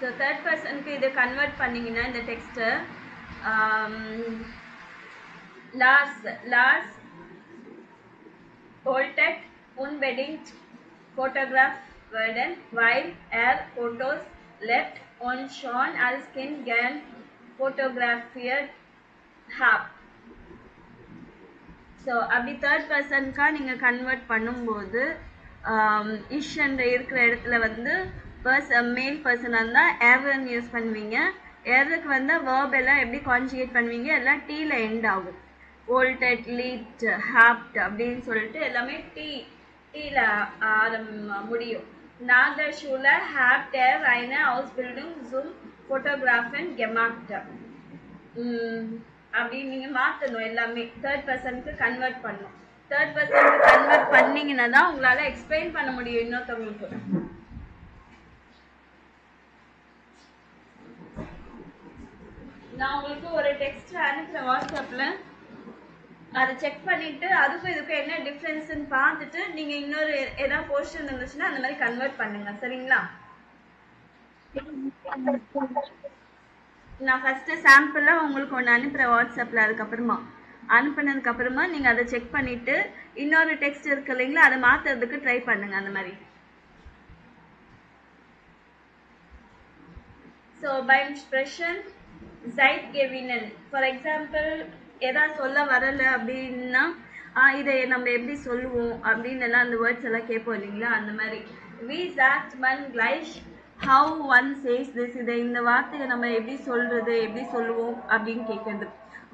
So third பர்சனுக்கு இதை convert பண்ணிங்கன்னா இந்த டெக்ஸ்ட்டை Lars bolted unbedding photograph werden while air photos left unshorn als Kind gern photographiert have. So அப்படி third பர்சனுக்காக நீங்கள் கன்வெர்ட் பண்ணும்போது இஷ் என்ற இருக்கிற இடத்துல வந்து மேல் பர்சனாக இருந்தால் ஏர்ன்னு யூஸ் பண்ணுவீங்க. ஏருக்கு வந்து வேர்ப் எல்லாம் எப்படி கான்ஜுகேட் பண்ணுவீங்க, எல்லாம் டீல எண்ட் ஆகும். ஓல்டட், லீட், ஹாப்ட் அப்படின்னு சொல்லிட்டு எல்லாமே டீல முடியும். Nach der Schule habt ihr eine Ausbildung zum Fotografen gemacht. அப்படின்னு நீங்க மாத்தணும். எல்லாமே தேர்ட் பர்சனுக்கு கன்வெர்ட் பண்ணணும். தேர்ட் பர்சனுக்கு கன்வெர்ட் பண்ணீங்கன்னா தான் உங்களால எக்ஸ்பிளைன் பண்ண முடியும் இன்னொருத்தவங்களுக்கு. நான் உங்களுக்கு ஒரு டெக்ஸ்ட் அனுப்புறேன் வாட்ஸ்அப்ல, அதை செக் பண்ணிட்டு அதுக்கும் இதுக்கும் என்ன டிஃபரன்ஸ்ன்னு பார்த்துட்டு நீங்க இன்னொரு ஏதாவது போர்ஷன் இருந்துச்சுன்னா அந்த மாதிரி கன்வெர்ட் பண்ணுங்க. சரிங்களா? நான் ஃபர்ஸ்ட் சாம்பிளா உங்களுக்கு ஒன்று அனுப்புறேன் வாட்ஸ்அப்ல. அதுக்கப்புறமா அனுப்புனதுக்கு அப்புறமா நீங்க அதை செக் பண்ணிட்டு இன்னொரு டெக்ஸ்ட் இருக்கு இல்லைங்களா, அதை மாத்துறதுக்கு ட்ரை பண்ணுங்க அந்த மாதிரி. So beim Sprechen seid gewinnen. For example ஏதாவது சொல்ல வரல அப்படின்னா இதை நம்ம எப்படி சொல்லுவோம் அப்படின்னு எல்லாம் அந்த வேர்ட்ஸ் எல்லாம் கேட்போம் இல்லைங்களா, அந்த மாதிரி. wie sagt man gleich how one says this. இதை இந்த வார்த்தையை நம்ம எப்படி சொல்றது, எப்படி சொல்லுவோம் அப்படின்னு கேட்கறது.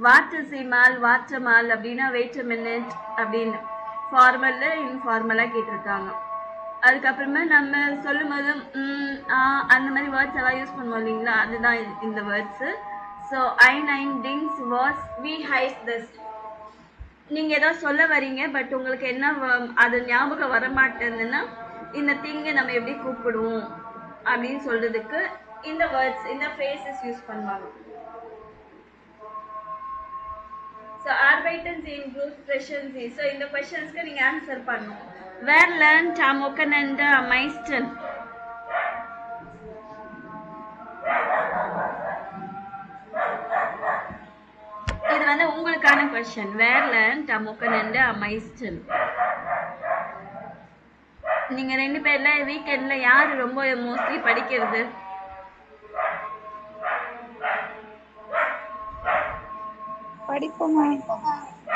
வார்த்தை சீமால், வார்த்தை மால் அப்படின்னா வெயிட் அ மினிட் அப்படின்னு ஃபார்மல்ல இன்ஃபார்மலா கேட்டிருக்காங்க. அதுக்கப்புறமா நம்ம சொல்லும் போது அந்த மாதிரி வேர்ட்ஸ் எல்லாம் யூஸ் பண்ணுவோம் இல்லைங்களா, அதுதான் இந்த words. So eineinings was we hide this. நீங்க ஏதோ சொல்ல வரீங்க பட் உங்களுக்கு என்ன அது ஞாபகம் வர மாட்டேங்குதுன்னா இந்த திங்கை நம்ம எப்படி கூப்பிடுவோம் அப்படின்னு சொல்றதுக்கு இந்த வேர்ட்ஸ், இந்த ஃப்ரேசஸ் யூஸ் பண்ணுவாங்க. So arbeiten Sie im Beruf sprechen Sie. So இந்த கொஸ்டின்ஸ்க்கு நீங்க ஆன்சர் பண்ணணும். Wer lernt am Wochenende am meisten? இது வந்து உங்களுக்கான question. Wer lernt am Wochenende am meisten? நீங்க ரெண்டு பேர்ல வீக்கெண்ட்ல யாரு ரொம்ப மோஸ்ட்லி படிக்கிறது?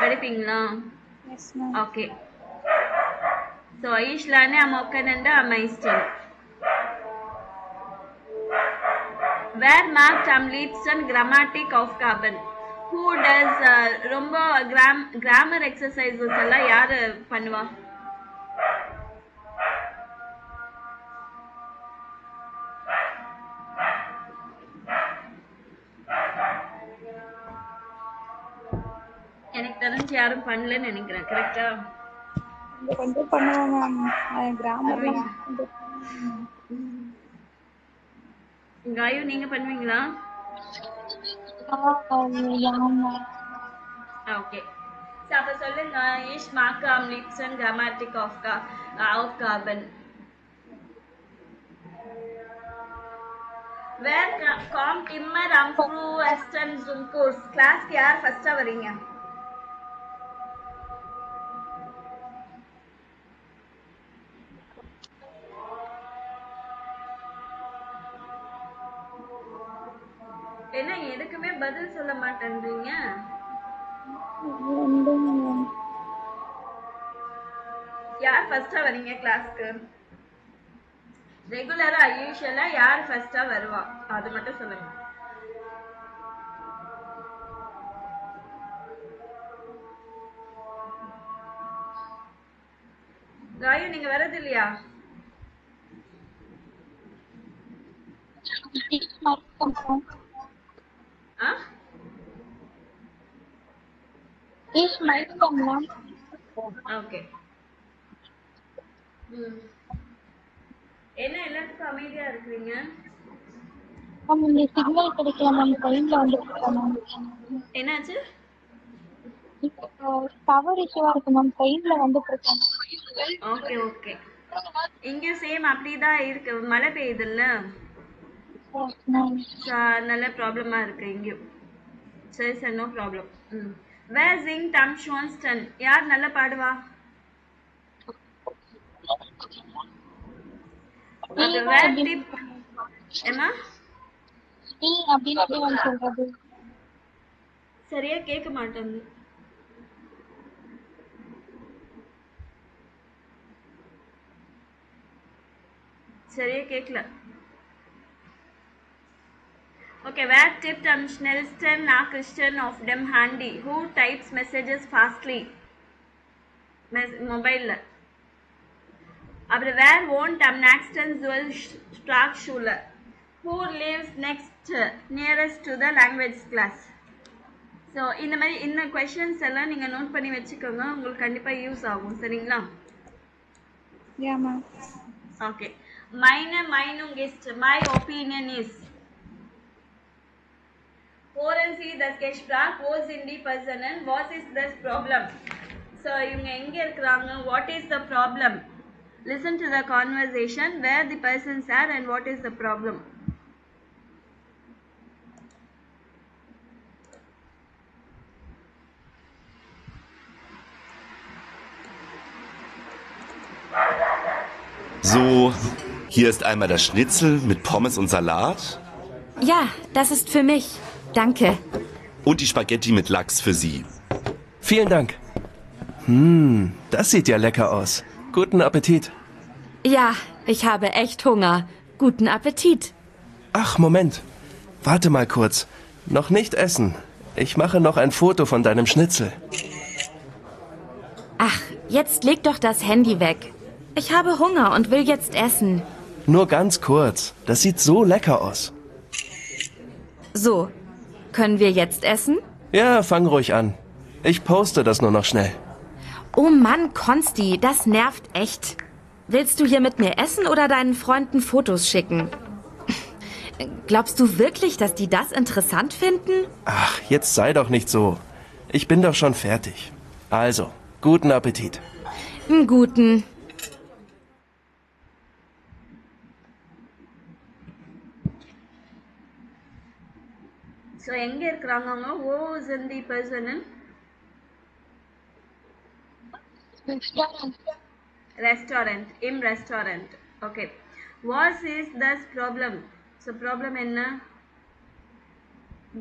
படிப்பீங்களா? Okay. So ich lerne am Wochenende am meisten. Wer macht am liebsten Grammatikaufgaben? Who does ரொம்ப கிராமர் எக்ஸசைசஸ் எல்லாம் யாரு பண்ணுவா? எனக்கு தெரிஞ்சு யாரும் பண்ணலன்னு நினைக்கிறேன். கரெக்டா? கொஞ்சம் பண்ணுவாங்க கிராமர். காயு நீங்க பண்ணுவீங்களா? ஓகே. சோ அப்ப சொல்லுங்க. ich mag am liebsten Grammatikaufgaben. Wer kommt immer am frühesten zum Kurs? கிளாஸ்க்கு யார் ஃபர்ஸ்டா வரீங்க? என்ன எதுக்குமே பதில் சொல்ல மாட்டேன்றீங்க? யார் ஃபர்ஸ்டா வரீங்க கிளாஸ்க்கு? ரெகுலரா யூஷுவலா யார் ஃபர்ஸ்டா வருவா அது மட்டும் சொல்லுங்க. காயு நீங்க வரது இல்லையா? ஓகே. என்ன எல்லாத்துக்கும் அமைதியா இருக்கீங்க? சிக்னல் கிடைக்கல மேம். ட்ரெயின்ல வந்துருக்கேன். என்னாச்சு? டவர் இஷ்யூவா இருக்கு மேம். ட்ரெயின்ல வந்துட்டு இருக்கேன். Okay okay. இங்க சேம் அப்படிதான் இருக்கு. மழை பெய்யுதுல்ல. Yes, ma'am. ஸோ நல்ல ப்ராப்ளமாக இருக்குது இங்கேயும். சரி சார், நோ ப்ராப்ளம். வேர் சிங் டம் ஷோன்ஸ்டன், யார் நல்லா பாடுவா? அது வேர் டிப் ஏமா நீ அப்படின்னு எப்படி வந்து சொல்றது? சரியா கேட்க மாட்டேங்குது. சரியா கேட்கல. Okay, where tipped Schnellsten are Christian of them handy? Who types messages fastly? Mobile. அப்புறம் where won't Naxton Zuel Sprachschule? Who lives nearest to the language class? So இந்த மாதிரி இந்த கொஷின்ஸ் எல்லாம் நீங்கள் நோட் பண்ணி வச்சுக்கோங்க, உங்களுக்கு கண்டிப்பாக யூஸ் ஆகும். சரிங்களா? Yeah, ma'am. Okay. Meine Meinung ist, my opinion is. Hören Sie das Gespräch, wo sind die Personen, what is this problem? So இவங்க எங்க இருக்கிறாங்க, what is the problem? Listen to the conversation, where the persons are and what is the problem. So, hier ist einmal das Schnitzel mit Pommes und Salat. Ja, das ist für mich. Danke. Und die Spaghetti mit Lachs für Sie. Vielen Dank. Das sieht ja lecker aus. Guten Appetit. Ja, ich habe echt Hunger. Guten Appetit. Ach, Moment. Warte mal kurz. Noch nicht essen. Ich mache noch ein Foto von deinem Schnitzel. Ach, jetzt leg doch das Handy weg. Ich habe Hunger und will jetzt essen. Nur ganz kurz. Das sieht so lecker aus. So, können wir jetzt essen? Ja, fang ruhig an. Ich poste das nur noch schnell. Oh Mann, Konsti, das nervt echt. Willst du hier mit mir essen oder deinen Freunden Fotos schicken? Glaubst du wirklich, dass die das interessant finden? Ach, jetzt sei doch nicht so. Ich bin doch schon fertig. Also, guten Appetit. Guten. So எங்கே இருக்கிறாங்க அவங்க, oh is the person? Restaurant, im Restaurant. Okay. Was is this problem? So problem என்ன?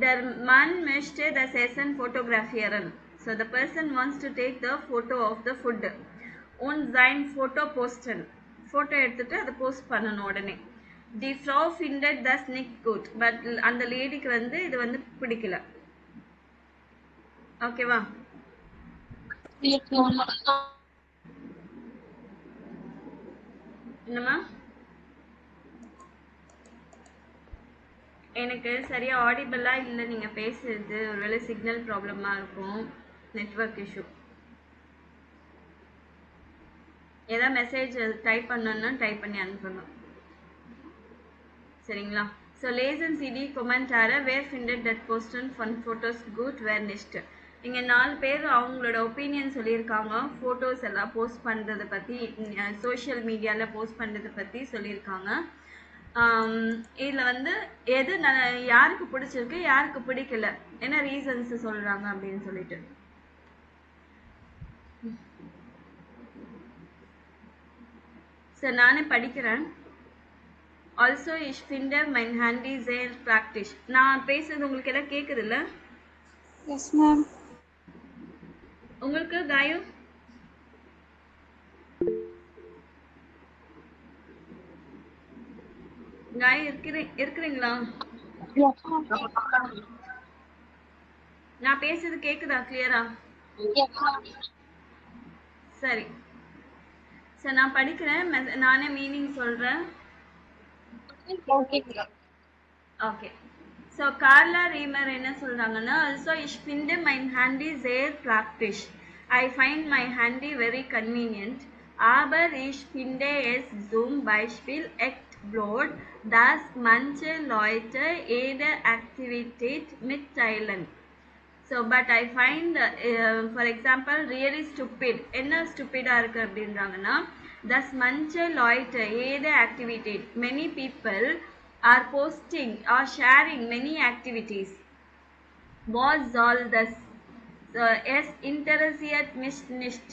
Der Mann möchte das Essen fotografieren. So the person wants to take the photo of the food. Und sein Foto posten. Photo எடுத்துட்டு அதை post பண்ணணும் உடனே. Die Frau findet das nicht gut. But அந்த லேடிக்கு வந்து இது வந்து பிடிக்கல. ஓகேவா? என்னம்மா? எனக்கு சரியா ஆடிபிளா இல்லை நீங்கள் பேசுறது. ஒருவேளை சிக்னல் ப்ராப்ளமாக இருக்கும், நெட்வொர்க் இஷ்யூ. ஏதாவது மெசேஜ் டைப் பண்ணணும்னா டைப் பண்ணி அனுப்பணும். சரிங்களா? ஸோ லேசன் சிடி கொமெண்டார வேர் ஃபிண்டட் தட் போஸ்டன் ஃபன் ஃபோட்டோஸ் குட் வேர் நெக்ஸ்ட். இங்கே 4 பேர் அவங்களோட ஒப்பீனியன் சொல்லியிருக்காங்க. ஃபோட்டோஸ் எல்லாம் போஸ்ட் பண்ணுறதை பற்றி, சோஷியல் மீடியாவில் போஸ்ட் பண்ணுறதை பற்றி சொல்லியிருக்காங்க. இதில் வந்து எது யாருக்கு பிடிச்சிருக்கு யாருக்கு பிடிக்கல, என்ன ரீசன்ஸ் சொல்கிறாங்க அப்படின்னு சொல்லிட்டு. சார் நானே படிக்கிறேன். Also ich finde mein Handy sehr praktisch. நான் பேசுறது உங்களுக்கு எல்லாம் கேட்குதுல்ல? Yes, ma'am. உங்களுக்கு காயு? காயு இருக்கிறீங்களா? Yes, ma'am. நான் பேசுறது கேட்குதா கிளியரா? Yes, ma'am. சரி சார், நான் படிக்கிறேன், நானே மீனிங் சொல்கிறேன். Okay. ஓகே. ஸோ கார்லா ரீமர் என்ன சொல்கிறாங்கன்னா, also ich finde mein Handy sehr praktisch. I find my handy very convenient. Aber ich finde es zum Beispiel echt blöd, dass manche Leute jede Aktivität mitteilen. So, but I find, for example, really stupid. என்ன ஸ்டூப்பிடாக இருக்குது அப்படின்றாங்கன்னா, dass manche Leute jede Aktivität, many people are posting or sharing many activities. Was all das es interessiert mich nicht.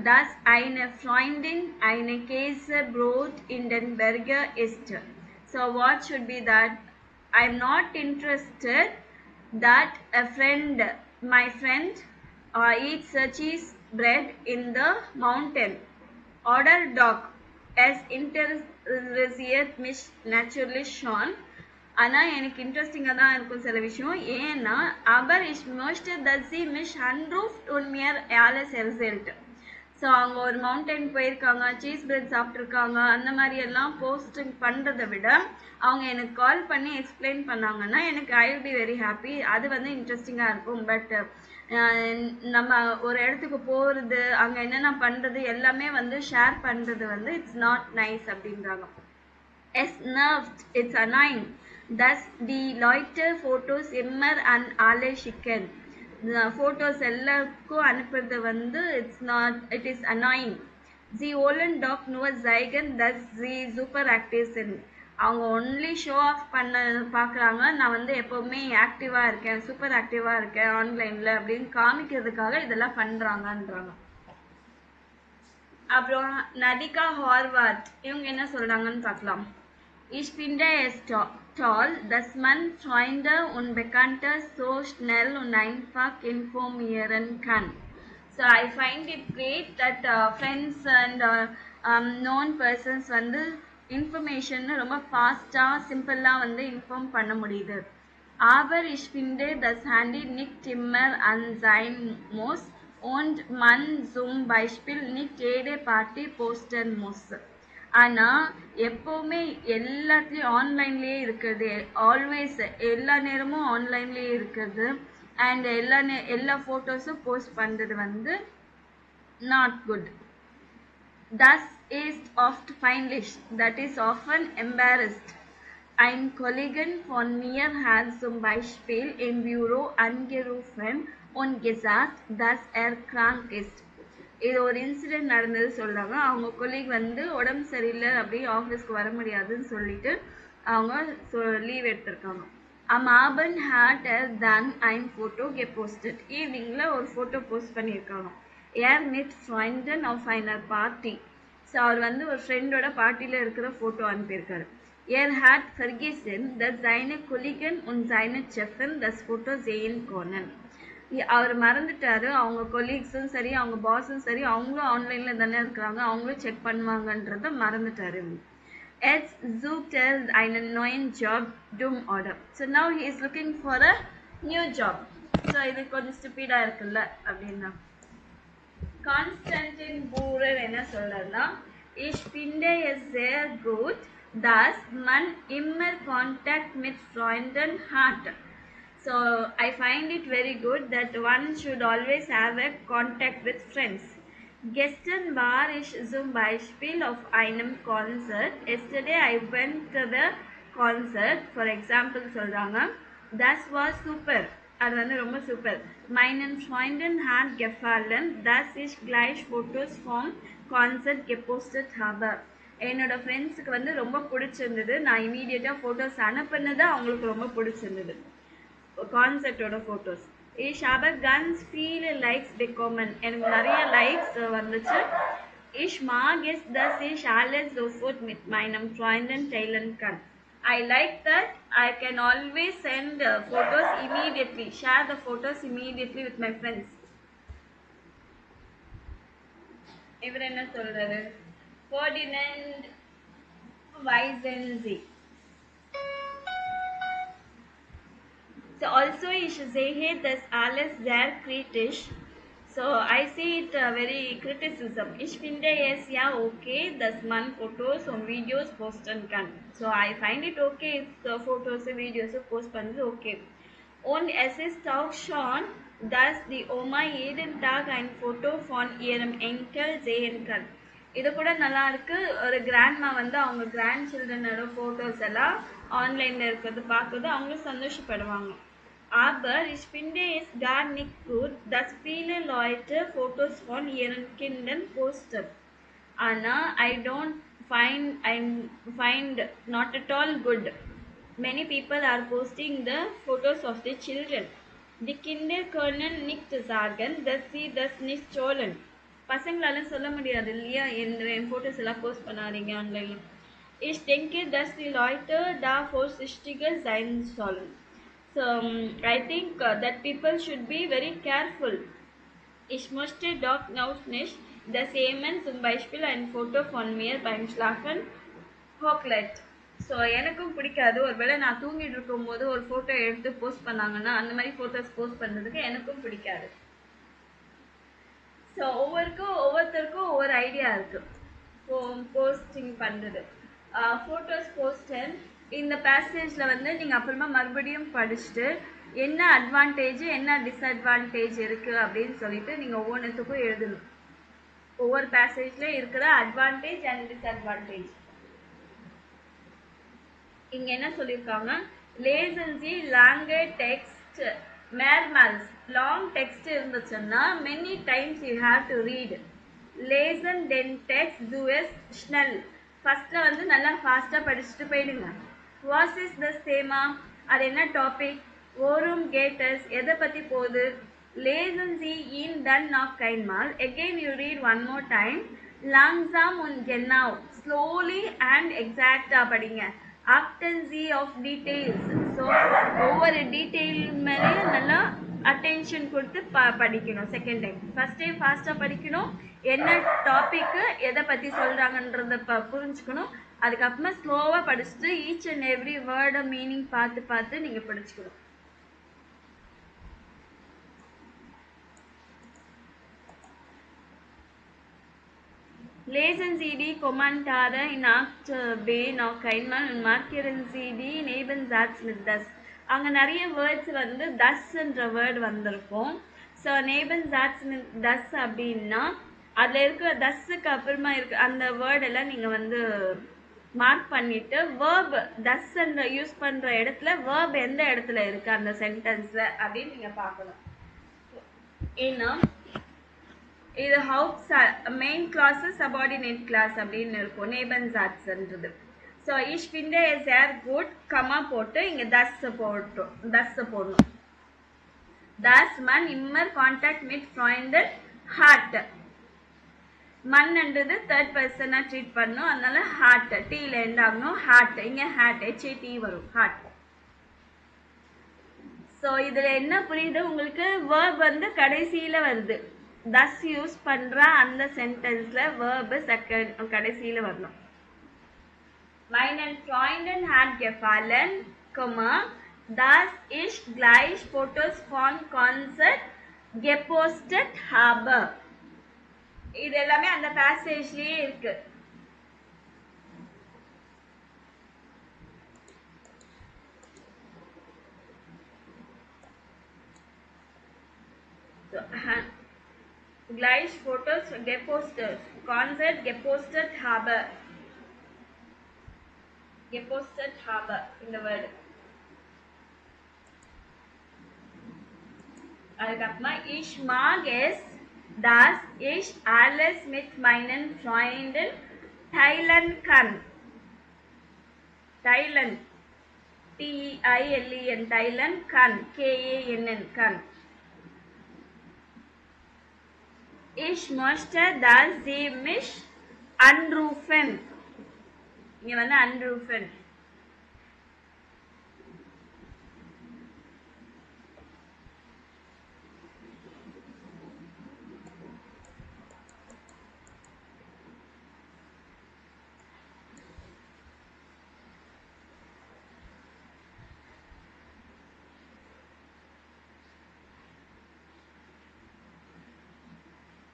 Das eine Freundin eine Käsebrot in den Burger isst. So what should be that? I'm not interested that my friend, eats cheese bread in the mountain. Order dog. Es interessiert mich naturally schon. ஆனால் எனக்கு இன்ட்ரெஸ்டிங்காக தான் இருக்கும் சில விஷயம். ஏன்னா aber ich möchte dass sie mich anruft und mir alles erzählt. So அவங்க ஒரு மவுண்டைன் போயிருக்காங்க, சீஸ் பிரெட் சாப்பிட்ருக்காங்க, அந்த மாதிரி எல்லாம் போஸ்டிங் பண்ணுறதை விட அவங்க எனக்கு கால் பண்ணி எக்ஸ்பிளைன் பண்ணாங்கன்னா எனக்கு I will be very happy. அது வந்து இன்ட்ரெஸ்டிங்காக இருக்கும். பட் நம்ம ஒரு இடத்துக்கு போகிறது, அங்கே என்னென்ன பண்ணுறது எல்லாமே வந்து ஷேர் பண்ணுறது வந்து இட்ஸ் நாட் நைஸ் அப்படின்றாங்க. Es nervt, it's annoying. Thus, die Leute Fotos immer an alle schicken. The photos எல்லாருக்கும் அனுப்புறது வந்து it is annoying. Sie wollen doch nur zeigen, dass sie super active sind. அவங்க only show of பண்ண பார்க்குறாங்க, நான் வந்து எப்போவுமே ஆக்டிவாக இருக்கேன், சூப்பர் ஆக்டிவாக இருக்கேன் ஆன்லைனில் அப்படின்னு காமிக்கிறதுக்காக இதெல்லாம் பண்ணுறாங்கன்றாங்க. அப்புறம் நடிகா ஹார்வார்ட் இவங்க என்ன சொல்கிறாங்கன்னு பார்க்கலாம். Ich finde es toll, dass man Freunde und Bekannte so schnell und einfach informieren kann. So I find it great that friends and known persons வந்து இன்ஃபர்மேஷன் ரொம்ப ஃபாஸ்ட்டாக சிம்பிளாக வந்து இன்ஃபார்ம் பண்ண முடியுது. Aber ich finde das Handy nicht immer an sein muss und man zum Beispiel nicht jede Party posten muss. ஆனால் எப்போவுமே எல்லாத்துலேயும் ஆன்லைன்லேயே இருக்கிறது, ஆல்வேஸ் எல்லா நேரமும் ஆன்லைன்லேயே இருக்கிறது அண்ட் எல்லா ஃபோட்டோஸும் போஸ்ட் பண்ணுறது வந்து not good. Das ist oft peinlich, that is often embarrassed. Ein Kollege von mir hat zum Beispiel im Büro angerufen und gesagt, dass krank ist. இது ஒரு இன்சிடென்ட் நடந்தது சொல்கிறாங்க. அவங்க கொலீக் வந்து உடம்பு சரியில்லை அப்படி ஆஃபீஸ்க்கு வர முடியாதுன்னு சொல்லிட்டு அவங்க லீவ் எடுத்திருக்காங்க. Am Abend hat dann ein Foto gepostet. ஈவினிங்கில் ஒரு ஃபோட்டோ போஸ்ட் பண்ணியிருக்காங்க. mit Freunden auf einer Party. So அவர் வந்து ஒரு ஃப்ரெண்டோட பார்ட்டியில் இருக்கிற ஃபோட்டோ அனுப்பியிருக்காரு. hat vergessen, dass seine Kollegen und seine Chefin das Foto sehen können. அவர் மறந்துட்டாரு, அவங்க கொலீக்ஸும் சரி அவங்க பாஸும் சரி அவங்களும் ஆன்லைனில் தானே இருக்கிறாங்க, அவங்களும் check பண்ணுவாங்கன்றத மறந்துட்டாரு. Jetzt sucht einen neuen Job, dumm oder. So now he is looking for a new job. So இது கொஞ்சம் ஸ்டூபிடாக இருக்குல்ல அப்படின்னா. கான்ஸ்டன்டின் பூரர் என்ன சொல்றாருன்னா, Ich finde es sehr gut, dass man immer Kontakt mit Freunden hat. So I find it very good that one should always have a contact with friends. Gestern war ich zum Beispiel auf einem Konzert. Yesterday I went to the concert. For example சொல்றாங்க, das war super. அது வந்து ரொம்ப super. Meinen Freunden hat gefallen, dass ich gleich Fotos vom Konzert gepostet habe. என்னோட ஃப்ரெண்ட்ஸுக்கு வந்து ரொம்ப பிடிச்சிருந்தது, நான் இமீடியட்டாக ஃபோட்டோஸ் அனுப்புனது அவங்களுக்கு ரொம்ப பிடிச்சிருந்தது கான்செர்ட்டோட photos. Ich habe ganz viele Likes bekommen. எனக்கு நிறைய லைக்ஸ் வந்துச்சு. Ich mag es, dass ich alles sofort mit meinem Freunden teilen kann. I like that I can always send photos immediately, share the photos immediately with my friends. இவர் என்ன சொல்றாரு? Ferdinand Weisenzi. So also ich sehe das alles sehr kritisch. So I see it very criticism. Ich finde es ja okay, dass man Fotos und Videos posten kann. So I find it okay if Fotos und Videos post பண்ணுது okay. Und es ist auch schon, dass die Oma jeden Tag ein Foto von ihrem Enkel sehen kann. இது கூட நல்லா இருக்கு. ஒரு grandma வந்து அவங்க grand சில்ட்ரனோட photos எல்லாம் ஆன்லைனில் இருக்கிறது பார்க்குறது அவங்களும் சந்தோஷப்படுவாங்க. Aber ich finde es gar nicht gut, dass viele Leute Fotos von ihren Kindern posten. Anna, I don't find not at all good. Many people are posting the photos of their children. Die Kinder können nicht sagen, dass sie das nicht sollen. பசங்களால சொல்ல முடியாது இல்லையா, என் photos எல்லாம் post பண்ணாதீங்க ஆன்லைன்ல. Ich denke, dass die Leute da vorsichtiger sein sollen. So I think that people should be very careful. Ich möchte doch auch nicht, dass jemand zum Beispiel ein Foto von mir beim Schlafen hochlädt. So எனக்கும் பிடிக்காது, ஒருவேளை நான் தூங்கிட்டு இருக்கும்போது ஒரு photo எடுத்து post பண்ணாங்கன்னா அந்த மாதிரி ஃபோட்டோஸ் போஸ்ட் பண்ணுறதுக்கு எனக்கும் பிடிக்காது. ஸோ ஒவ்வொருத்தருக்கும் ஒவ்வொரு ஐடியா இருக்குது போஸ்டிங் பண்ணுறது. ஃபோட்டோஸ் போஸ்டர் இந்த பேசேஜில் வந்து நீங்கள் அப்புறமா மறுபடியும் படிச்சுட்டு என்ன அட்வான்டேஜ் என்ன டிஸ்அட்வான்டேஜ் இருக்குது அப்படின்னு சொல்லிட்டு நீங்கள் ஒவ்வொன்றுத்துக்கும் எழுதணும். ஒவ்வொரு பேசேஜில் இருக்கிற அட்வான்டேஜ் அண்ட் டிஸ்அட்வான்டேஜ். இங்கே என்ன சொல்லியிருக்காங்க, lesen Sie lange text mehrmals. Long text இருந்துச்சுன்னா many times you have to read. lesen den text du es schnell. ஃபர்ஸ்ட்டில் வந்து நல்லா ஃபாஸ்ட்டாக படிச்சுட்டு போயிடுங்க. வாட் இஸ் த thema, அது என்ன டாபிக், worum geht es, எதை பற்றி போகுது. lesen Sie ihn dann noch einmal. again you read one more time. langsam und genau. slowly and exact-ஆ படிங்க. achten Sie auf details. So ஒவ்வொரு டீட்டெயில் மேலேயும் நல்லா attention கொடுத்து படிக்கணும். செகண்ட் டைம் ஃபர்ஸ்ட் டைம் ஃபாஸ்ட்டாக படிக்கணும், என்ன டாப்பிக்கு எதை பற்றி சொல்கிறாங்கன்றத புரிஞ்சுக்கணும். அதுக்கப்புறமா ஸ்லோவாக படிச்சுட்டு ஈச் அண்ட் எவ்ரி வேர்டை மீனிங் பார்த்து நீங்கள் படிச்சுக்கணும். Lesen Sie die Kommentare in Akt B noch einmal und markieren Sie die Nebensatz mit das. அங்கே நிறைய வேர்ட்ஸ் வந்து தஸ்ன்ற வேர்டு வந்திருக்கும். ஸோ நேபன்சாட்ஸ் mit das அப்படின்னா அதில் இருக்கிற தஸ்ஸுக்கு அப்புறமா இருக்க அந்த வேர்டெல்லாம் நீங்கள் வந்து மார்க் பண்ணிவிட்டு வேர்ப் தஸ்ன்ற யூஸ் பண்ணுற இடத்துல வேர்ப் எந்த இடத்துல இருக்குது அந்த சென்டென்ஸில் அப்படின்னு நீங்கள் பார்க்கணும். ஏன்னா இது ஹவுஸ் மெயின் கிளாஸு சபார்டினேட் கிளாஸ் அப்படின்னு இருக்கும் நேபன்சாட்ஸ்ன்றது. So ich finde es sehr gut comma போட்டு இங்கே தஸ் போடணும். das man immer Kontakt mit Freunden hat. மன்ன்றது தேர்ட் பர்சனாக ட்ரீட் பண்ணணும், அதனால ஹார்ட் டீல எண்ட் ஆகணும். ஹார்ட் இங்கே ஹேட் HAT வரும், ஹார்ட். ஸோ இதில் என்ன புரியுது உங்களுக்கு, வேர்ப் வந்து கடைசியில் வருது. தஸ் யூஸ் பண்ணுற அந்த சென்டென்ஸில் வேர்பு கடைசியில் வரணும். Meinen Freunden hat gefallen, dass ich gleich Fotos von Konzert gepostet habe. இது எல்லாமே அந்த பேசேஜ்லயே இருக்கு. Gleich Fotos gepostet, Konzert gepostet habe. Gepostet habe இந்த வேர்டு. அதுக்கப்புறமா ich mag es, dass ich alles mit meinen Freunden teilen kann. teilen TILEN teilen kann KANN kann. Ich möchte, dass sie mich anrufen. இங்க வந்து anrufen.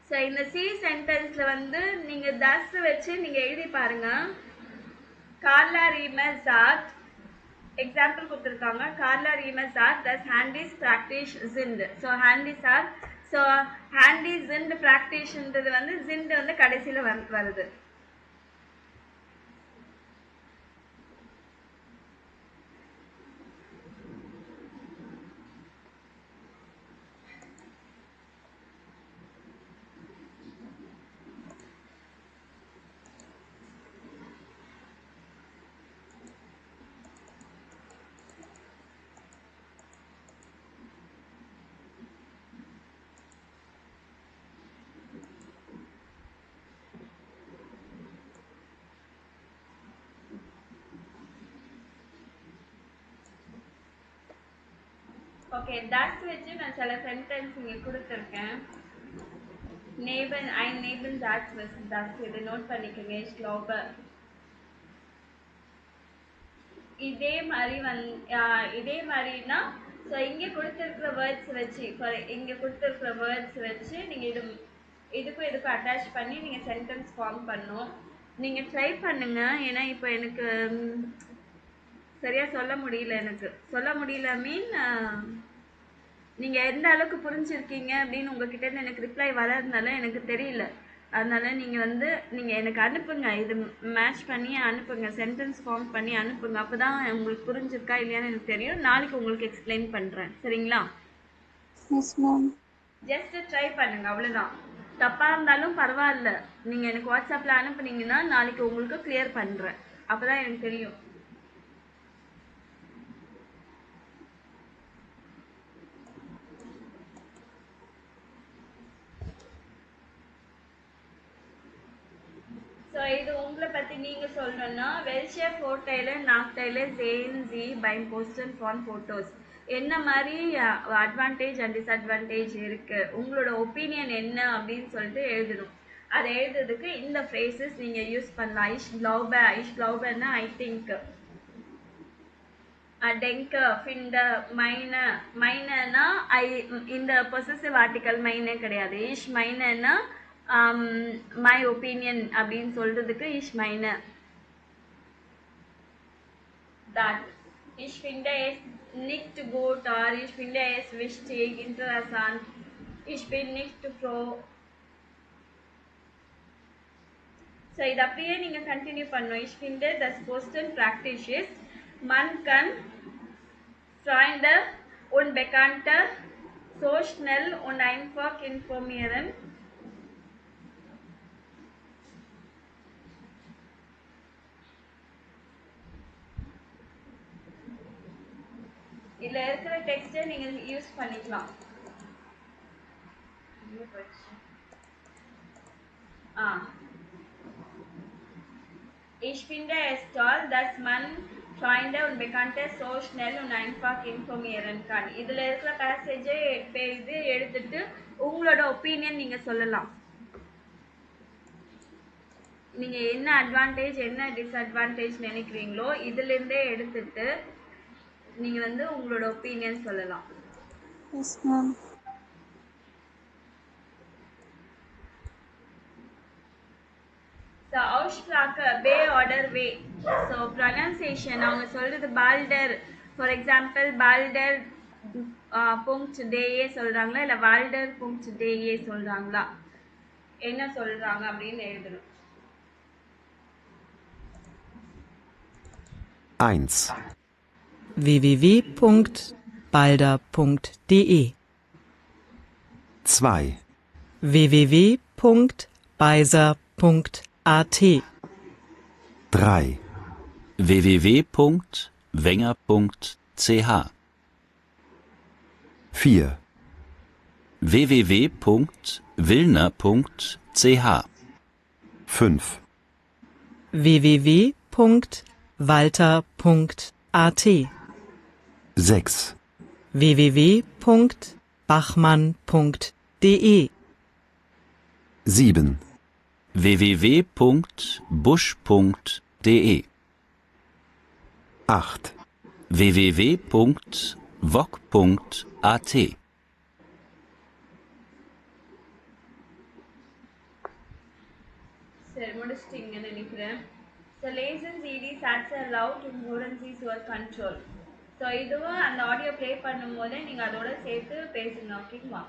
So இந்த C சென்டென்ஸில் வந்து நீங்கள் தஸ் வச்சு நீங்கள் எழுதி பாருங்க. கார்லா ரீமர் சாட் எக்ஸாம்பிள் கொடுத்துருக்காங்க. கார்லா ரீமர் சாட் தஸ் ஹேண்டிஸ் ப்ராக்டிஸ் ஜிண்ட். ஸோ ஹேண்டி சாட், ஸோ ஹேண்டி ஜிண்ட் ப்ராக்டிஸ்ன்றது வந்து ஜிண்ட் வந்து கடைசியில் வருது. ஓகே, தட்ஸ் வச்சு நான் சில சென்டென்ஸ் இங்கே கொடுத்துருக்கேன். நேபன் ஐ நேபன் தட்ஸ் வச்சு தட்ஸ் இது நோட் பண்ணிக்கோங்க. இஷ் glaube. இதே மாதிரி இதே மாதிரினா ஸோ இங்கே கொடுத்துருக்குற வேர்ட்ஸ் வச்சு இங்கே கொடுத்துருக்குற வேர்ட்ஸ் வச்சு நீங்கள் இதுக்கும் அட்டாச் பண்ணி நீங்கள் சென்டென்ஸ் ஃபார்ம் பண்ணணும். நீங்கள் ட்ரை பண்ணுங்க. ஏன்னா இப்போ எனக்கு சரியாக சொல்ல முடியல மீன் நீங்கள் எந்த அளவுக்கு புரிஞ்சிருக்கீங்க அப்படின்னு உங்ககிட்ட எனக்கு ரிப்ளை வராதனால எனக்கு தெரியல. அதனால நீங்கள் எனக்கு அனுப்புங்க. இது மேட்ச் பண்ணி அனுப்புங்க. சென்டென்ஸ் ஃபார்ம் பண்ணி அனுப்புங்க. அப்போ தான் உங்களுக்கு புரிஞ்சிருக்கா இல்லையான்னு எனக்கு தெரியும். நாளைக்கு உங்களுக்கு எக்ஸ்பிளைன் பண்ணுறேன். சரிங்களா? Yes, ma'am. ஜஸ்ட் ட்ரை பண்ணுங்க, அவ்வளோதான். தப்பாக இருந்தாலும் பரவாயில்ல, நீங்கள் எனக்கு வாட்ஸ்அப்பில் அனுப்புனீங்கன்னா நாளைக்கு உங்களுக்கு கிளியர் பண்ணுறேன். அப்போ தான் எனக்கு தெரியும். ஸோ இது உங்களை பற்றி நீங்கள் சொல்லணும்னா வெல்ஷே ஃபோட்டோயில் நாக்டைல ஜேஎன்ஜி பைம் போஸ்டன் ஃபான் ஃபோட்டோஸ் என்ன மாதிரி அட்வான்டேஜ் அண்ட் டிஸ்அட்வான்டேஜ் இருக்குது, உங்களோட ஒப்பீனியன் என்ன அப்படின்னு சொல்லிட்டு எழுதணும். அதை எழுதுறதுக்கு இந்த ஃப்ரேசஸ் நீங்கள் யூஸ் பண்ணலாம். ஐஷ் க்ளௌபன்னா ஐ திங்க், டெங்க ஃபிண்ட மைனனா இந்த பொசசிவ் ஆர்டிக்கல் மைனே கிடையாது. இஷ் மைனன்னா மை ஒப்பீனியன் அப்படின்னு சொல்றதுக்கு இஷ் மைன. that ich finde es nicht gut or ich finde es wichtig, interessant, ich bin nicht froh. So இது அப்படியே நீங்க கண்டினியூ பண்ணணும். Ich finde das Posten praktisch ist. Man kann Freunde und Bekannte so schnell und einfach informieren. இதில் இருக்கிற டெக்ஸ்ட்டை நீங்கள் use பண்ணிக்கலாம். Ich finde es toll, dass man Freunde und Bekannte so schnell und einfach informieren kann. இதில் இருக்கிற பேசேஜை இது எடுத்துட்டு உங்களோட ஒப்பீனியன் நீங்கள் சொல்லலாம். நீங்கள் என்ன அட்வான்டேஜ் என்ன டிஸ்அட்வான்டேஜ் நினைக்கிறீங்களோ இதிலேருந்தே எடுத்துட்டு நீங்கள் உங்களோட ஒப்பீனியன் சொல்லலாம். Yes, ma'am. So Aussprache B oder W. So pronunciation அவங்க சொல்றது balder, for example balder .de சொல்றாங்களா இல்ல walder.de சொல்றாங்களா என்ன சொல்றாங்க அப்படின்னு எழுதணும். 1. www.balder.de 2. www.beiser.at 3. www.wenger.ch 4. www.wilner.ch 5. www.walter.at 6. www.bachmann.de 7. www.busch.de 8. www.wok.at சரி, முடிச்சிட்டிங்கன்னு நினைக்கிறேன். So listen CD sats are loud to is your control. So இதுவும் அந்த ஆடியோ ப்ளே பண்ணும்போதே நீங்கள் அதோட சேர்த்து பேசுங்க. ஓகேங்களா?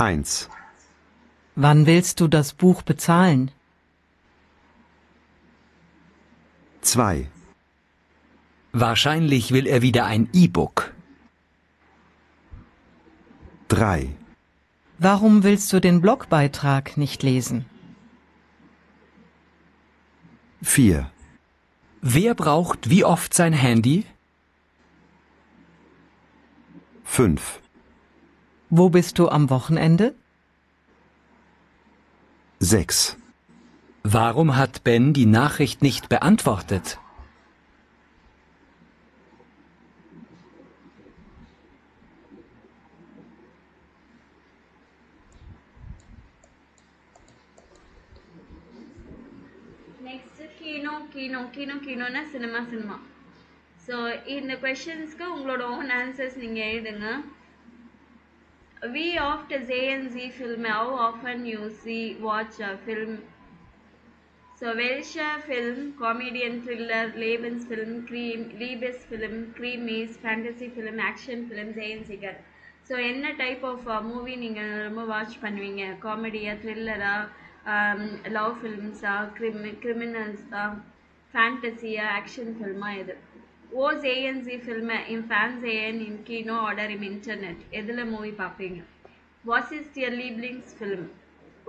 1. Wann willst du das Buch bezahlen? 2. Wahrscheinlich will er wieder ein E-Book. 3. Warum willst du den Blogbeitrag nicht lesen? 4. Wer braucht wie oft sein Handy? 5. Wo bist du am Wochenende? 6. Warum hat Ben die Nachricht nicht beantwortet? கீனோனா cinema. So இந்த கொஷின்ஸ்க்கு உங்களோட own answers நீங்கள் எழுதுங்க. We oft say and see film. How often you watch a film? So welche film, comedian, thriller, Lebensfilm, Liebesfilm, Krimis, fantasy film, action film, Seher. So என்ன type of movie நீங்கள் ரொம்ப watch பண்ணுவீங்க? காமெடியா, த்ரில்லரா, love ஃபில்ம்ஸா, கிரிமினல்ஸா, ஃபேண்டசியா, action ஃபில்மா எது? ஓ ஜேஎன்சி ஃபில்மு இன் ஃபேன் ஜேஎன் இன் கீனோ ஆர்டர் இன் இன்டர்நெட் எதில் மூவி பார்ப்பீங்க? வாட் இஸ் யுவர் லீப்லிங்ஸ் ஃபிலிம்?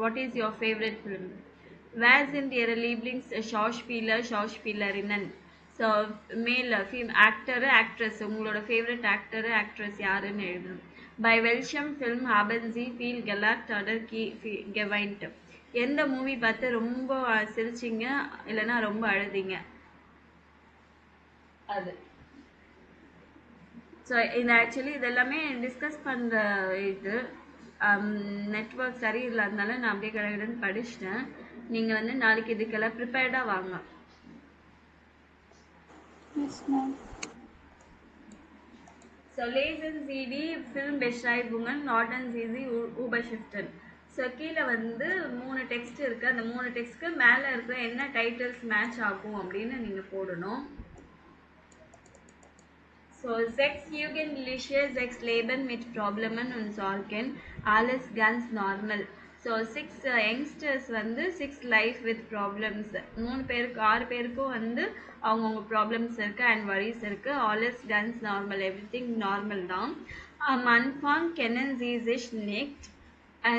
What is your favourite film? வேர் sind Ihre Lieblings Schauspielerinnen? So male actor actress, உங்களோட ஃபேவரட் ஆக்டரு ஆக்ட்ரஸ் யாருன்னு எழுதணும். பை வெல்ஷம் ஃபில்ம் haben Sie viel gelacht oder geweint? எந்த மூவி பார்த்து ரொம்ப சிரிச்சிங்க இல்லைன்னா ரொம்ப அழுதிங்க? அது. ஸோ இது ஆக்சுவலி இதெல்லாமே டிஸ்கஸ் பண்ணுற இது நெட்ஒர்க் சரியில்லாதனால நான் அப்படியே கடகடன்னு படிச்சிட்டேன். நீங்கள் வந்து நாளைக்கு இதுக்கெல்லாம் ப்ரிப்பேர்டாக வாங்க. ஸோ லேசன் சிடி ஃபில்ம் பெஷ்ரைபுங்கன் நார்டன் சிசி ஊபர்ஷிஃப்டன். ஸோ கீழே வந்து 3 டெக்ஸ்ட் இருக்குது. அந்த 3 டெக்ஸ்ட்க்கு மேலே இருக்கிற என்ன டைட்டில்ஸ் மேட்ச் ஆகும் அப்படின்னு நீங்கள் போடணும். So, 6 Jugendliche, 6 Leben mit Problemen und Sorgen, alles ganz normal. So, 6 youngsters வந்து 6 life with problems. 3 பேருக்கு 6 பேருக்கும் வந்து அவங்கவுங்க ப்ராப்ளம்ஸ் இருக்குது அண்ட் வரிஸ் இருக்குது. all is ganz normal, everything normal தான். Anfang kennen sie sich nicht.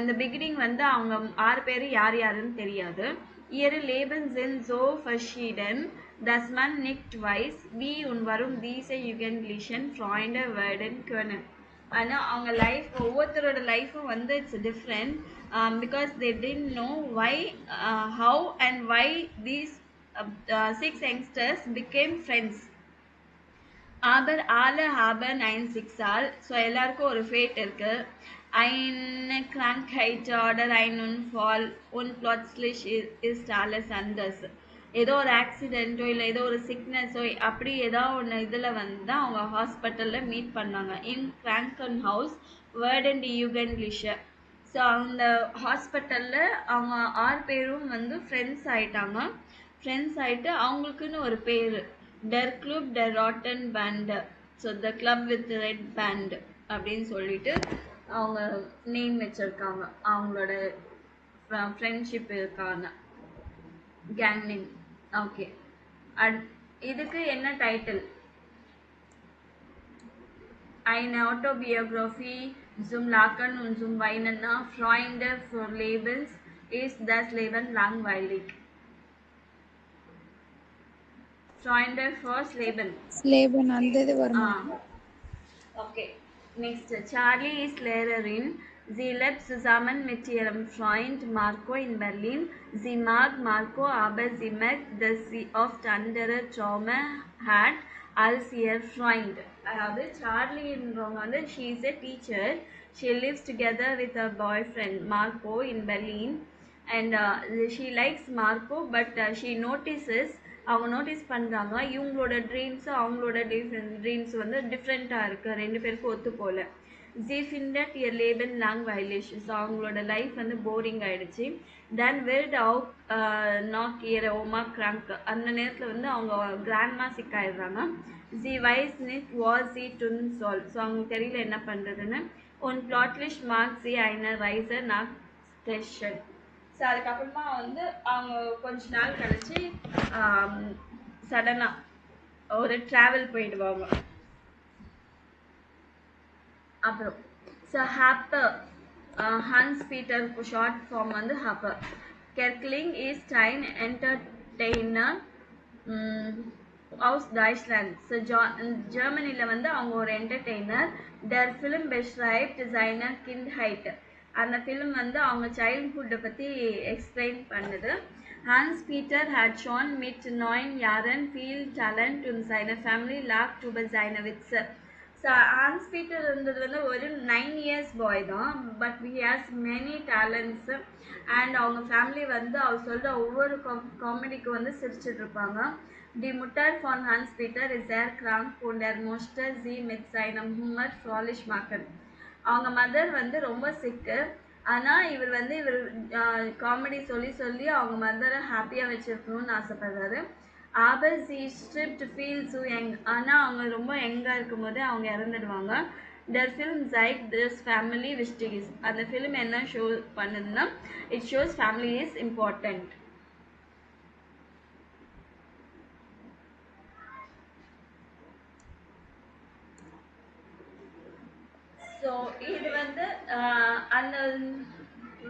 இந்த பிகினிங் வந்து அவங்க 6 பேர் யார் யாருன்னு தெரியாது. Ihre Leben sind so verschieden, dass man nicht weiß, wie und warum diese Jugendlichen Freunde werden können. ஆனால் அவங்க லைஃப் ஒவ்வொருத்தரோட லைஃப்பும் வந்து it's different because they didn't know why, how and why these 6 youngsters became friends. Aber alle haben ein Schicksal. So எல்லாருக்கும் ஒரு fat இருக்கு. Eine Krankheit oder ein Unfall und plötzlich ist alles anders. ஏதோ ஒரு ஆக்சிடென்ட்டோ இல்லை ஏதோ ஒரு சிக்னஸோ அப்படி ஏதோ ஒன்று இதில் வந்து தான் அவங்க ஹாஸ்பிட்டலில் மீட் பண்ணாங்க. இன் கிராங்கன் ஹவுஸ் வேர்டன் டி யூகன்லிஷர். ஸோ அந்த ஹாஸ்பிட்டலில் அவங்க 6 பேரும் வந்து ஃப்ரெண்ட்ஸ் ஆகிட்டாங்க. ஃப்ரெண்ட்ஸ் ஆகிட்டு அவங்களுக்குன்னு ஒரு பேர் der club der roten band. So the club with red band அப்படின்னு சொல்லிட்டு அவங்க நேம் வச்சுருக்காங்க. அவங்களோட ஃப்ரெண்ட்ஷிப் இருக்காங்க கேங் நேம். ஓகே, இதுக்கு என்ன title? Eine Autobiografie zum Lachen und zum Weinen. Freunde für Lebens ist das Leben langweilig. Freunde fürs Leben. Leben andது வருமா? Okay. Next, Charlie ist Lehrerin. Sie lebt zusammen mit ihrem Freund Marco in Berlin. Sie mag Marco, aber sie merkt, dass sie oft andere Trauma hat als ihr Freund. அதாவது சார்லின்றவங்க வந்து she is a teacher. She lives together with her boyfriend Marco in Berlin and she likes Marco, but she notices, அவங்க notice பண்ணுறாங்க இவங்களோட dreams அவங்களோட dreams வந்து டிஃப்ரெண்ட்டாக இருக்குது, 2 பேருக்கும் ஒத்து போகல. ஜி ஃபிண்டட் இயர் லேபன் லாங்வைலிஷ். ஸோ அவங்களோட லைஃப் வந்து போரிங் ஆகிடுச்சு. தென் வெல்ட் அவுட் நாக் இயர் ஓமா கிராங்க். அந்த நேரத்தில் வந்து அவங்க கிராண்ட்மா சிக் ஆயிடுறாங்க. ஜி வைஸ் நிட் வாஸ் சி டுன் சால். ஸோ அவங்களுக்கு தெரியல என்ன பண்ணுறதுன்னு. ஒன் பிளாட்லிஷ் மார்க் சி ஐனர் ரைசர் நாக் ஸ்டேஷன். ஸோ அதுக்கப்புறமா வந்து அவங்க கொஞ்ச நாள் கழிச்சு சடனாக ஒரு ட்ராவல் போயிடுவாங்க. அப்புறம் so Hape Hans Peter short form வந்து ஹாப்பர். கெர்க்லிங் இஸ் டைன் என்டர்டெய்னர் aus Deutschland. ஸோ ஜெர்மனியில் வந்து அவங்க ஒரு என்டர்டெய்னர். டர் ஃபிலிம் beschreibt seine Kindheit. அந்த ஃபிலிம் வந்து அவங்க சைல்ட்ஹுட்டை பற்றி எக்ஸ்பிளைன் பண்ணுது. Hans Peter had schon mit 9 Jahren viel Talent und seine Family lag über seine Witze. Hans Peter இருந்தது வந்து ஒரு 9 இயர்ஸ் பாய் தான், but he has many talents. And அவங்க ஃபேமிலி வந்து அவர் சொல்கிற ஒவ்வொரு காமெடிக்கு வந்து சிரிச்சிட்டு இருப்பாங்க. Die Mutter von Hans Peter ist sehr krank und er musste sie mit seinem Humor fröhlich machen. அவங்க மதர் வந்து ரொம்ப சிக்கு, ஆனால் இவர் வந்து காமெடி சொல்லி சொல்லி அவங்க மதரை ஹாப்பியாக வச்சுருக்கணும்னு ஆசைப்படுறாரு. Aber sie stirbt viel zu young. ஆனால் அவங்க ரொம்ப யங்காக இருக்கும்போது அவங்க இறந்துடுவாங்க. Der Film zeigt this family wichtig. அந்த ஃபிலிம் என்ன ஷோ பண்ணுதுன்னா, it shows family is important. So இது வந்து அந்த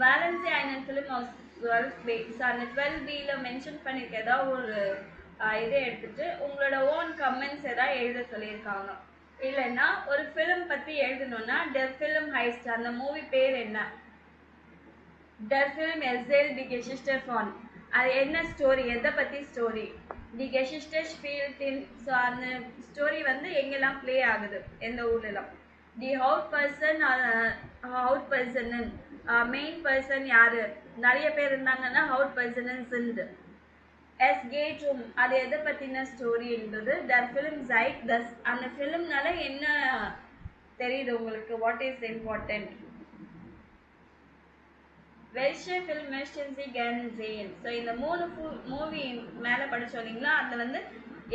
valency Island film 12B. So அந்த 12Bல மென்ஷன் பண்ணியிருக்க ஏதாவது ஒரு இதை எடுத்துட்டு உங்களோட ஓன் கமெண்ட்ஸ் ஏதாவது எழுத சொல்லியிருக்காங்க. இல்லைன்னா ஒரு ஃபிலிம் பற்றி எழுதணும்னா டெர் ஃபிலிம் ஹைஸ்ட் அந்த மூவி பேர் என்ன, டெர் ஃபிலிம் எஸ்எல் டி கெஷிஸ்டர் ஃபான் அது என்ன ஸ்டோரி, எதை பற்றி ஸ்டோரி, டி கெஷிஸ்டர் ஸ்பீல்ட் இன். ஸோ அந்த ஸ்டோரி வந்து எங்கெல்லாம் ப்ளே ஆகுது, எந்த ஊர்லலாம். தி ஹவுட் பர்சன் மெயின் பர்சன் யாரு, நிறைய பேர் இருந்தாங்கன்னா ஹவுட் பர்சன் சிந்து. எஸ் கேட்டும் அது எதை பற்றின ஸ்டோரின்றது. டர் ஃபிலிம் ஜைட் தஸ் அந்த ஃபிலிம்னால என்ன தெரியுது உங்களுக்கு, வாட் இஸ் இம்பார்ட்டன்ட். வெல்ஷே ஃபிலிம் மெஸ்டன்சி கேன் ஜெயின். ஸோ இந்த 3 மூவி மேலே படிச்சோன்னீங்களா, அதில் வந்து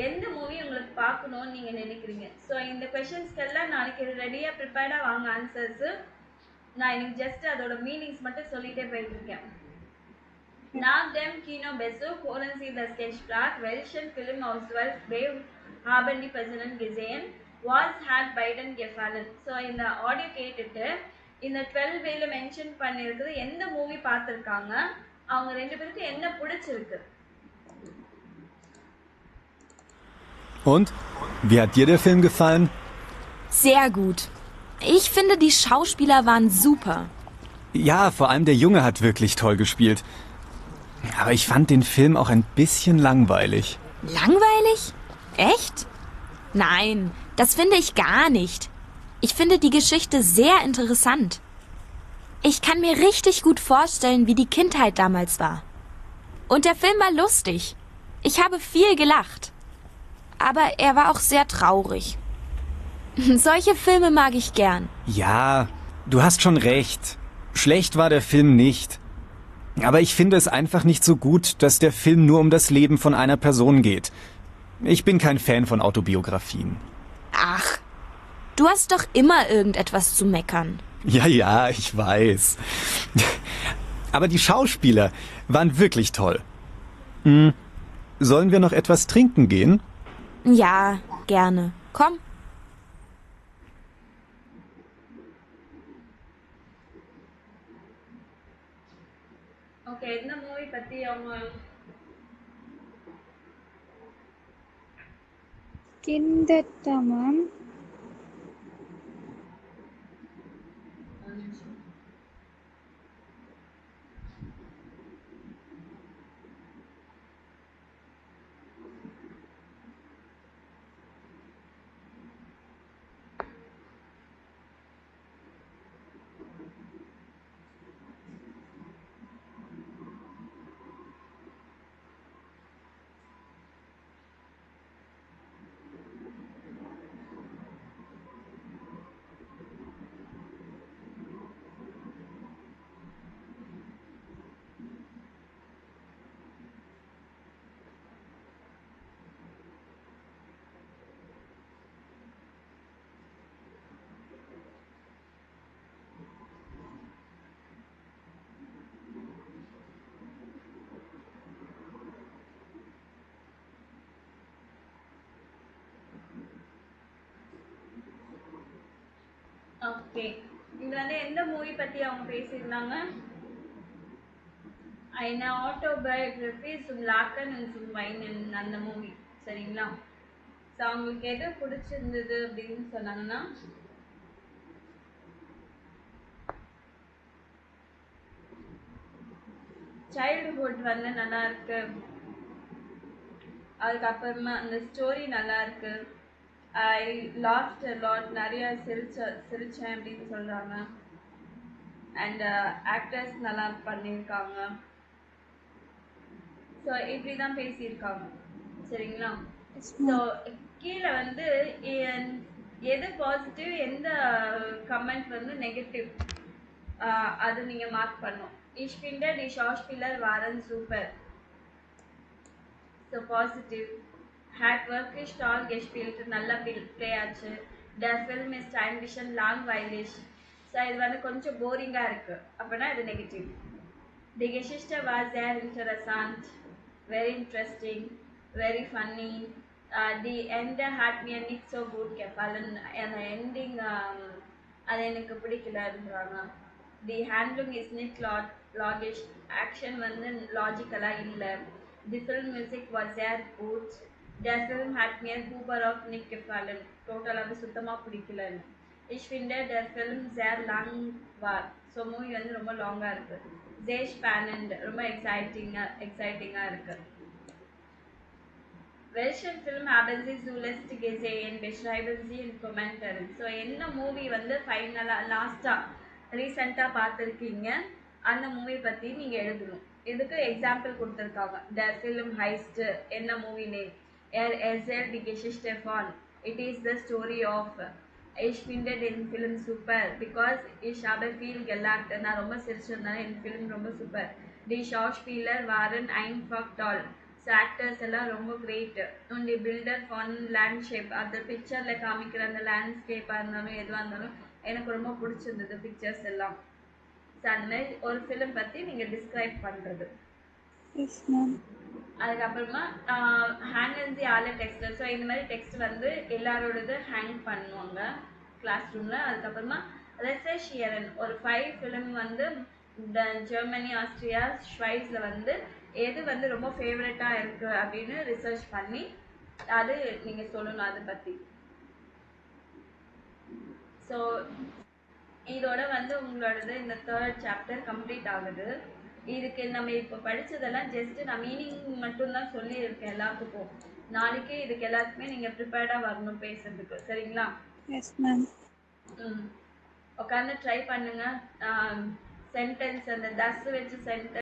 எந்த மூவி உங்களுக்கு பார்க்கணும்னு நீங்கள் நினைக்கிறீங்க. ஸோ இந்த கொஷின்ஸ்க்கெல்லாம் நாளைக்கு ரெடியாக ப்ரிப்பேர்டாக வாங்க ஆன்சர்ஸு. நான் இன்னைக்கு ஜஸ்ட் அதோட மீனிங்ஸ் மட்டும் சொல்லிகிட்டே போயிட்டுருக்கேன். Nach dem Kinobesuch holen Sie das Gespräch, welchen Film aus 12B haben die Personen gesehen? Was hat beiden gefallen? So இந்த ஆடியோ கேட்டுட்டு இந்த 12Bல மென்ஷன் பண்ணியிருக்குது எந்த மூவி பார்த்துருக்காங்க, அவங்க 2 பேருக்கும் என்ன பிடிச்சிருக்கு. Und? Wie hat dir der Film gefallen? Sehr gut. Ich finde, die Schauspieler waren super. Ja, vor allem der Junge hat wirklich toll gespielt. Aber ich fand den Film auch ein bisschen langweilig. Langweilig? Echt? Nein, das finde ich gar nicht. Ich finde die Geschichte sehr interessant. Ich kann mir richtig gut vorstellen, wie die Kindheit damals war. Und der Film war lustig. Ich habe viel gelacht. Aber er war auch sehr traurig. Solche Filme mag ich gern. Ja, du hast schon recht. Schlecht war der Film nicht. Aber ich finde es einfach nicht so gut, dass der Film nur um das Leben von einer Person geht. Ich bin kein Fan von Autobiografien. Ach, du hast doch immer irgendetwas zu meckern. Ja, ich weiß. Aber die Schauspieler waren wirklich toll. Sollen wir noch etwas trinken gehen? Ja, gerne. Komm. Okay, எந்த movie பற்றி அவங்க கிண்டட்டா ma'am? Okay, இது வந்து எந்த movie பற்றி அவங்க பேசியிருந்தாங்க. eine Autobiography zum Lachen und zum Weinen அந்த மூவி, சரிங்களா. ஸோ அவங்களுக்கு எது பிடிச்சிருந்தது அப்படின்னு சொன்னாங்கன்னா, சைல்டுஹுட் வந்து நல்லா இருக்கு, அதுக்கப்புறமா அந்த ஸ்டோரி நல்லா இருக்கு, ஐ லாஃப்ட் a lot, நிறைய சிரிச்சேன் அப்படின்னு சொல்றாங்க. அண்ட் ஆக்டர்ஸ் நல்லா பண்ணியிருக்காங்க. ஸோ இப்படி தான் பேசியிருக்காங்க. சரிங்களா? ஸோ கீழே வந்து எது பாசிட்டிவ், எந்த கமெண்ட் வந்து நெகட்டிவ், அது நீங்கள் மார்க் பண்ணும். Ich finde die Schauspieler waren super. So positive. Hat wirklich toll gespielt. நல்லா play ஆச்சு. Der Film ist ein bisschen langweilig. So இது வந்து கொஞ்சம் போரிங்கா இருக்கு. அப்பனா இது negative. Die Geschichte war sehr interessant, very interesting, very funny. Die Ende hat mir nicht so gut gefallen. அந்த ending அது எனக்கு பிடிக்கலன்றாங்க. The handling is not logic. Action வந்து லாஜிக்கலா இல்ல. The film music was sehr gut. Der Film hat mir überhaupt nicht gefallen. டோட்டலாக சுத்தமா பிடிக்கல. Ich finde der Film sehr lang war. So movie வந்து ரொம்ப லாங்கா இருக்கு. Sehr spannend, ரொம்ப எக்ஸைட்டிங்கா இருக்கு. Welchen Film haben Sie zuletzt gesehen? Beschreiben Sie in Kommentaren. So என்ன மூவி வந்து ஃபைனலாக லாஸ்ட்டாக ரீசெண்டாக பார்த்துருக்கீங்க, அந்த மூவி பற்றி நீங்கள் எழுதணும். இதுக்கு எக்ஸாம்பிள் கொடுத்துருக்காங்க. Der Film heißt, என்ன movie name? erzählt die Geschichte von. It is the story of. Ich finde den Film super because ich habe viel gelacht. நான் ரொம்ப சிரிச்சிருந்தேன். என் ஃபிலிம் ரொம்ப super. Die Schauspieler waren einfach toll. So actors எல்லாம் ரொம்ப great. und die Bilder von Landscape, அந்த பிக்சரில் காமிக்கிற அந்த லேண்ட்ஸ்கேப்பாக இருந்தாலும் எதுவாக இருந்தாலும் எனக்கு ரொம்ப பிடிச்சிருந்தது பிக்சர்ஸ் எல்லாம். ஸோ அந்த மாதிரி ஒரு ஃபிலிம் பற்றி நீங்கள் டிஸ்கிரைப் பண்ணுறது. அதுக்கப்புறமா hang and the all text. So இந்த மாதிரி டெக்ஸ்ட் வந்து எல்லாரோடது ஹேங் பண்ணுவாங்க கிளாஸ் ரூமில். அதுக்கப்புறமா ரெசர்ஷியரன் ஒரு 5 ஃபிலிம் வந்து ஜெர்மனி, ஆஸ்திரியா, ஸ்வைஸில் வந்து எது வந்து ரொம்ப ஃபேவரட்டாக இருக்குது அப்படின்னு ரிசர்ச் பண்ணி அது நீங்கள் சொல்லணும் அதை பற்றி. ஸோ இதோட வந்து உங்களோடது இந்த 3rd சாப்டர் கம்ப்ளீட் ஆகுது. இதுக்கு நம்ம இப்போ படித்ததெல்லாம் ஜஸ்ட் நான் மீனிங் மட்டும்தான் சொல்லியிருக்கேன் எல்லாத்துக்கும். நாளைக்கு இதுக்கு எல்லாத்துக்குமே நீங்கள் ப்ரிப்பேர்டாக வரணும் பேசுறதுக்கு. சரிங்களா? Yes ma'am. உட்காந்து ட்ரை பண்ணுங்கள். சென்டென்ஸ் அந்த தஸ் வச்சு சென்டென்ஸ்